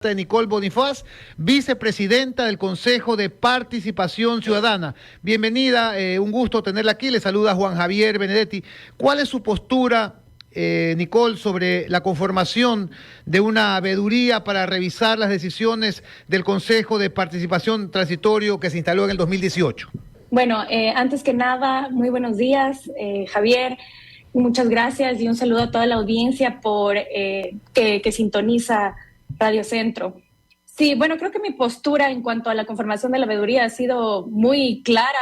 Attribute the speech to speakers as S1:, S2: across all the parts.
S1: De Nicole Bonifaz, vicepresidenta del Consejo de Participación Ciudadana. Bienvenida, un gusto tenerla aquí. Le saluda Juan Javier Benedetti. ¿Cuál es su postura, Nicole, sobre la conformación de una veeduría para revisar las decisiones del Consejo de Participación Transitorio que se instaló en el 2018?
S2: Bueno, antes que nada, muy buenos días, Javier. Muchas gracias y un saludo a toda la audiencia por que sintoniza Radio Centro. Sí, bueno, creo que mi postura en cuanto a la conformación de la veeduría ha sido muy clara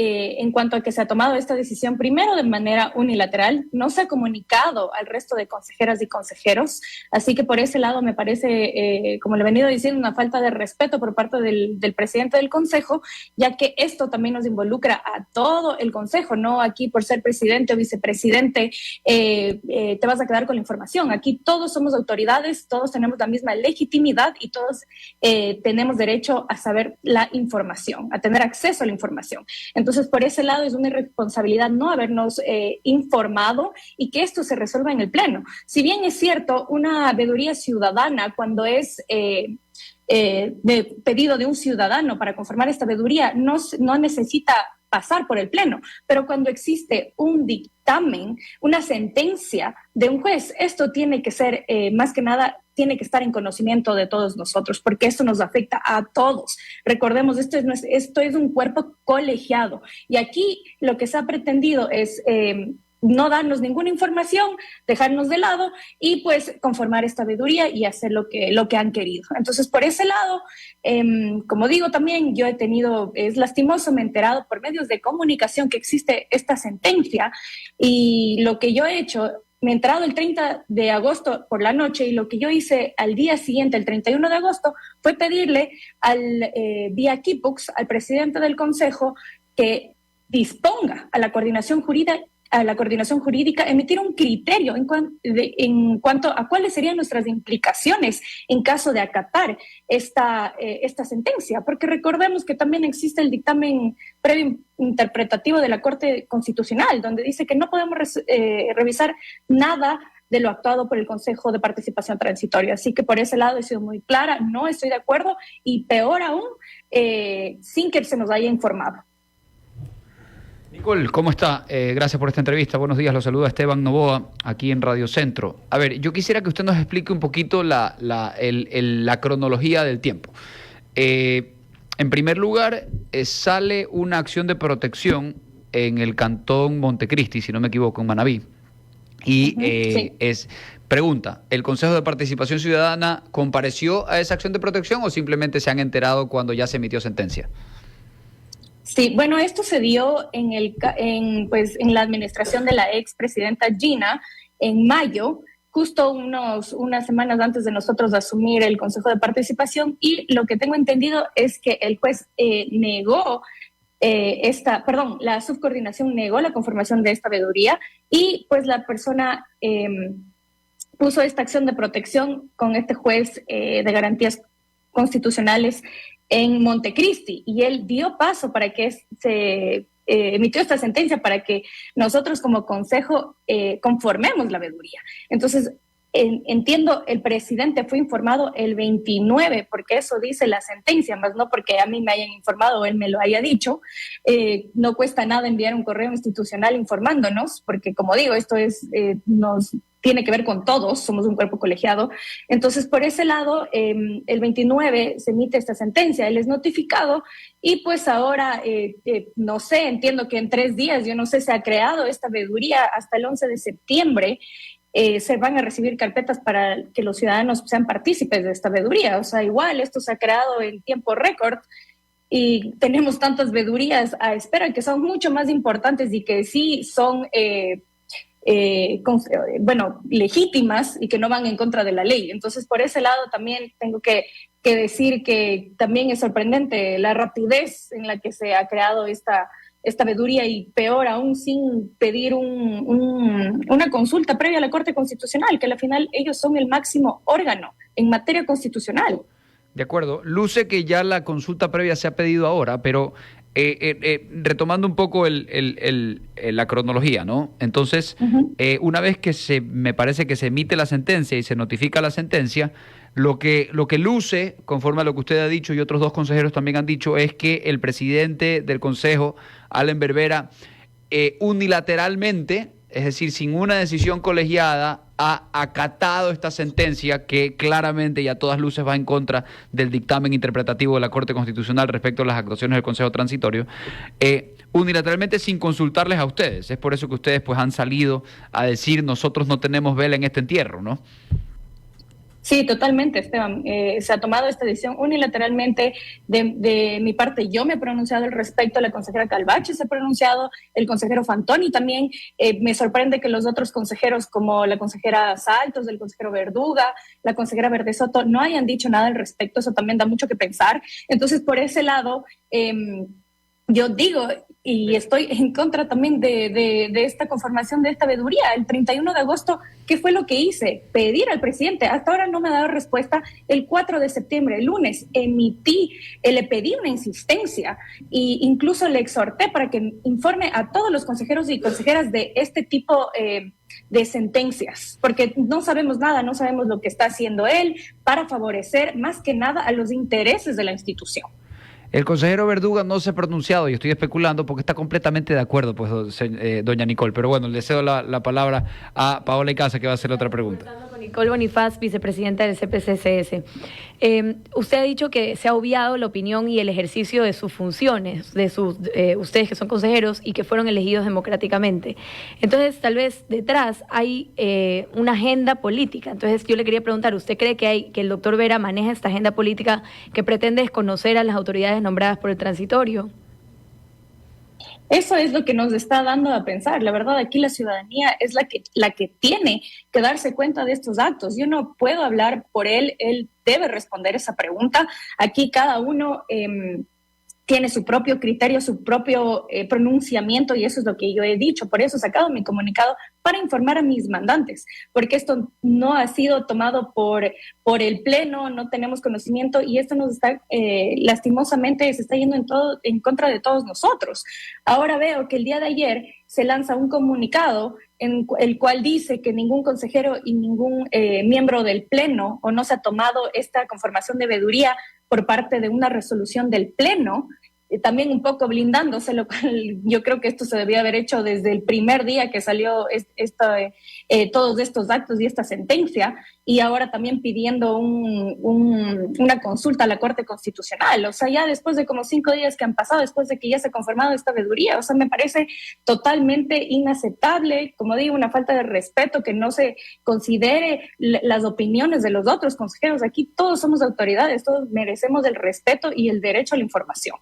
S2: en cuanto a que se ha tomado esta decisión primero de manera unilateral, no se ha comunicado al resto de consejeras y consejeros, así que por ese lado me parece, como le he venido diciendo, una falta de respeto por parte del presidente del Consejo, ya que esto también nos involucra a todo el Consejo, no aquí por ser presidente o vicepresidente te vas a quedar con la información. Aquí todos somos autoridades, todos tenemos la misma legitimidad y todos tenemos derecho a saber la información, a tener acceso a la información. Entonces, por ese lado es una irresponsabilidad no habernos informado y que esto se resuelva en el Pleno. Si bien es cierto, una veeduría ciudadana, cuando es de pedido de un ciudadano para conformar esta veeduría, no necesita pasar por el Pleno, pero cuando existe un dictamen, una sentencia de un juez, esto tiene que ser, más que nada, tiene que estar en conocimiento de todos nosotros, porque esto nos afecta a todos. Recordemos, esto es un cuerpo colegiado, y aquí lo que se ha pretendido es no darnos ninguna información, dejarnos de lado y pues conformar esta veeduría y hacer lo que han querido. Entonces, por ese lado, como digo también, yo he tenido, es lastimoso, me he enterado por medios de comunicación que existe esta sentencia, y lo que yo he hecho, me he enterado el 30 de agosto por la noche, y lo que yo hice al día siguiente, el 31 de agosto, fue pedirle vía Kipux, al presidente del Consejo, que disponga a la coordinación jurídica emitir un criterio en cuanto a cuáles serían nuestras implicaciones en caso de acatar esta sentencia, porque recordemos que también existe el dictamen previo interpretativo de la Corte Constitucional, donde dice que no podemos revisar nada de lo actuado por el Consejo de Participación Transitoria. Así que por ese lado he sido muy clara, no estoy de acuerdo, y peor aún, sin que se nos haya informado.
S3: Nicole, ¿cómo está? Gracias por esta entrevista. Buenos días, lo saluda Esteban Novoa, aquí en Radio Centro. A ver, yo quisiera que usted nos explique un poquito la cronología del tiempo. En primer lugar, sale una acción de protección en el cantón Montecristi, si no me equivoco, en Manabí. Y sí. Pregunta, ¿el Consejo de Participación Ciudadana compareció a esa acción de protección o simplemente se han enterado cuando ya se emitió sentencia?
S2: Sí, bueno, esto se dio en la administración de la expresidenta Gina en mayo, justo unas semanas antes de nosotros asumir el Consejo de Participación, y lo que tengo entendido es que el juez negó la subcoordinación negó la conformación de esta veeduría, y pues la persona puso esta acción de protección con este juez de garantías constitucionales en Montecristi, y él dio paso para que se emitió esta sentencia para que nosotros como consejo conformemos la veeduría. Entonces, entiendo, el presidente fue informado el 29, porque eso dice la sentencia, más no porque a mí me hayan informado o él me lo haya dicho. No cuesta nada enviar un correo institucional informándonos, porque como digo, esto nos tiene que ver con todos, somos un cuerpo colegiado. Entonces, por ese lado, el 29 se emite esta sentencia, él es notificado, y pues ahora, no sé, entiendo que en 3 días, yo no sé, se ha creado esta veeduría hasta el 11 de septiembre, se van a recibir carpetas para que los ciudadanos sean partícipes de esta veeduría. O sea, igual esto se ha creado en tiempo récord, y tenemos tantas veedurías a espera que son mucho más importantes y que sí son legítimas y que no van en contra de la ley. Entonces, por ese lado también tengo que decir que también es sorprendente la rapidez en la que se ha creado esta veeduría, y peor aún sin pedir una consulta previa a la Corte Constitucional, que al final ellos son el máximo órgano en materia constitucional.
S3: De acuerdo. Luce que ya la consulta previa se ha pedido ahora, pero retomando un poco la cronología, ¿no? Entonces, una vez que me parece que se emite la sentencia y se notifica la sentencia, Lo que luce, conforme a lo que usted ha dicho y otros dos consejeros también han dicho, es que el presidente del Consejo, Allen Berbera, unilateralmente, es decir, sin una decisión colegiada, ha acatado esta sentencia que claramente y a todas luces va en contra del dictamen interpretativo de la Corte Constitucional respecto a las actuaciones del Consejo Transitorio, unilateralmente sin consultarles a ustedes. Es por eso que ustedes pues han salido a decir nosotros no tenemos vela en este entierro, ¿no?
S2: Sí, totalmente, Esteban. Se ha tomado esta decisión unilateralmente de mi parte. Yo me he pronunciado al respecto, la consejera Calvache se ha pronunciado, el consejero Fantoni también. Me sorprende que los otros consejeros, como la consejera Saltos, el consejero Verduga, la consejera Verde Soto, no hayan dicho nada al respecto. Eso también da mucho que pensar. Entonces, por ese lado, yo digo, y estoy en contra también de esta conformación de esta veeduría. El 31 de agosto, ¿qué fue lo que hice? Pedir al presidente. Hasta ahora no me ha dado respuesta. El 4 de septiembre, el lunes, le pedí una insistencia e incluso le exhorté para que informe a todos los consejeros y consejeras de este tipo de sentencias, porque no sabemos nada, no sabemos lo que está haciendo él para favorecer más que nada a los intereses de la institución.
S3: El consejero Verduga no se ha pronunciado y estoy especulando porque está completamente de acuerdo, pues, doña Nicole. Pero bueno, le cedo la palabra a Paola Icaza, que va a hacer otra pregunta.
S4: Con Nicole Bonifaz, vicepresidenta del CPCCS. Usted ha dicho que se ha obviado la opinión y el ejercicio de sus funciones, de ustedes que son consejeros y que fueron elegidos democráticamente. Entonces, tal vez detrás hay una agenda política. Entonces, yo le quería preguntar, ¿usted cree que el doctor Vera maneja esta agenda política que pretende desconocer a las autoridades nombradas por el transitorio?
S2: Eso es lo que nos está dando a pensar. La verdad, aquí la ciudadanía es la que tiene que darse cuenta de estos actos. Yo no puedo hablar por él debe responder esa pregunta. Aquí cada uno tiene su propio criterio, su propio pronunciamiento, y eso es lo que yo he dicho. Por eso he sacado mi comunicado para informar a mis mandantes, porque esto no ha sido tomado por el Pleno, no tenemos conocimiento, y esto nos está, lastimosamente, se está yendo en contra de todos nosotros. Ahora veo que el día de ayer se lanza un comunicado en el cual dice que ningún consejero y ningún miembro del Pleno, o no se ha tomado esta conformación de veeduría por parte de una resolución del Pleno, también un poco blindándose, lo cual yo creo que esto se debía haber hecho desde el primer día que salió todos estos actos y esta sentencia, y ahora también pidiendo una consulta a la Corte Constitucional. O sea, ya después de como 5 días que han pasado, después de que ya se ha conformado esta veeduría, o sea, me parece totalmente inaceptable, como digo, una falta de respeto, que no se considere las opiniones de los otros consejeros. Aquí todos somos autoridades, todos merecemos el respeto y el derecho a la información.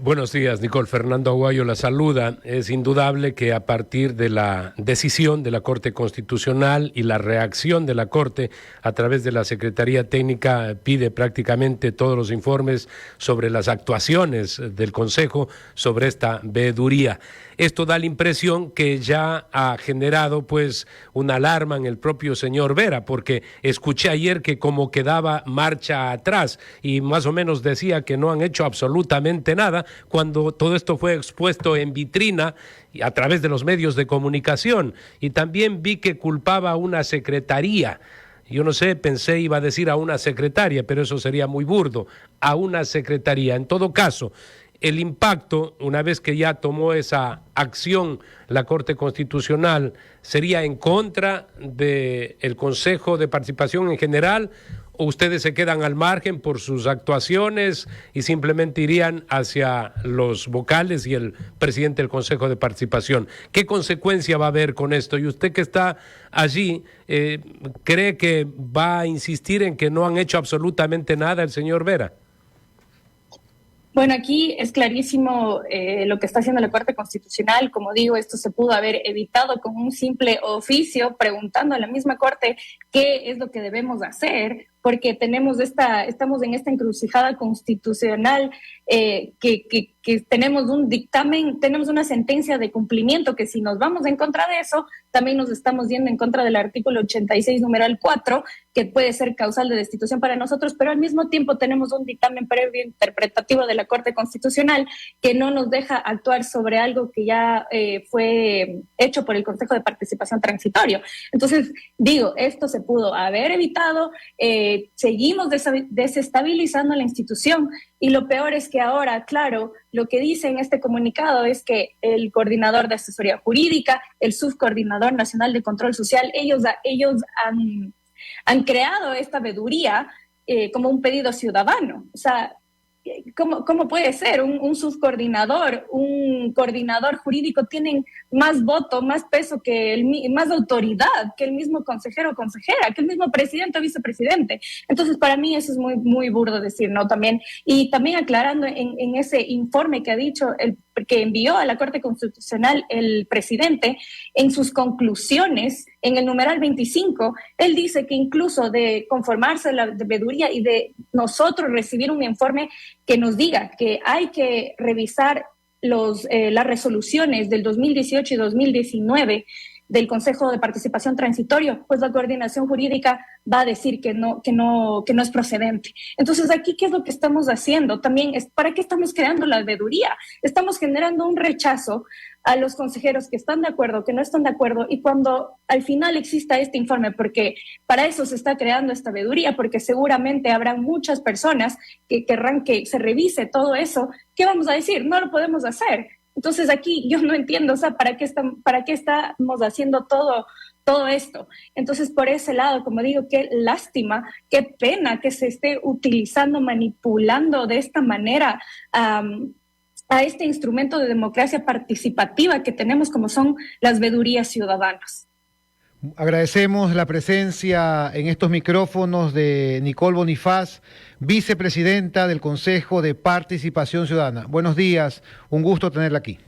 S5: Buenos días, Nicole. Fernando Aguayo la saluda. Es indudable que a partir de la decisión de la Corte Constitucional y la reacción de la Corte a través de la Secretaría Técnica, pide prácticamente todos los informes sobre las actuaciones del Consejo sobre esta veeduría. Esto da la impresión que ya ha generado pues una alarma en el propio señor Vera, porque escuché ayer que como que daba marcha atrás y más o menos decía que no han hecho absolutamente nada, cuando todo esto fue expuesto en vitrina a través de los medios de comunicación. Y también vi que culpaba a una secretaría. Yo no sé, pensé iba a decir a una secretaria, pero eso sería muy burdo, a una secretaría. En todo caso, el impacto, una vez que ya tomó esa acción la Corte Constitucional, ¿sería en contra del Consejo de Participación en general, o ustedes se quedan al margen por sus actuaciones y simplemente irían hacia los vocales y el presidente del Consejo de Participación? ¿Qué consecuencia va a haber con esto? Y usted que está allí, ¿cree que va a insistir en que no han hecho absolutamente nada el señor Vera?
S2: Bueno, aquí es clarísimo lo que está haciendo la Corte Constitucional. Como digo, esto se pudo haber evitado con un simple oficio preguntando a la misma Corte qué es lo que debemos hacer, porque estamos en esta encrucijada constitucional, que tenemos un dictamen, tenemos una sentencia de cumplimiento que si nos vamos en contra de eso, también nos estamos yendo en contra del artículo 86, numeral 4, que puede ser causal de destitución para nosotros, pero al mismo tiempo tenemos un dictamen previo interpretativo de la Corte Constitucional que no nos deja actuar sobre algo que ya fue hecho por el Consejo de Participación Transitorio. Entonces, digo, esto se pudo haber evitado, seguimos desestabilizando la institución y lo peor es que ahora, claro, lo que dice en este comunicado es que el coordinador de asesoría jurídica, el subcoordinador nacional de control social, ellos han creado esta veeduría como un pedido ciudadano. O sea, ¿cómo puede ser? Un subcoordinador, un coordinador jurídico tienen más voto, más peso, más autoridad que el mismo consejero o consejera, que el mismo presidente o vicepresidente. Entonces, para mí eso es muy, muy burdo decir, ¿no? También, y también aclarando en ese informe que ha dicho, que envió a la Corte Constitucional el presidente, en sus conclusiones, en el numeral 25, él dice que incluso de conformarse la veeduría y de nosotros recibir un informe que nos diga que hay que revisar las resoluciones del 2018 y 2019 del Consejo de Participación Transitorio, pues la coordinación jurídica va a decir que no es procedente. Entonces, aquí, ¿qué es lo que estamos haciendo? También ¿para qué estamos creando la veeduría? Estamos generando un rechazo a los consejeros que están de acuerdo, que no están de acuerdo, y cuando al final exista este informe, porque para eso se está creando esta veeduría, porque seguramente habrá muchas personas que querrán que se revise todo eso, ¿qué vamos a decir? No lo podemos hacer. Entonces aquí yo no entiendo, o sea, ¿para qué estamos haciendo todo esto? Entonces, por ese lado, como digo, qué lástima, qué pena que se esté utilizando, manipulando de esta manera a este instrumento de democracia participativa que tenemos como son las veedurías ciudadanas.
S1: Agradecemos la presencia en estos micrófonos de Nicole Bonifaz, vicepresidenta del Consejo de Participación Ciudadana. Buenos días, un gusto tenerla aquí.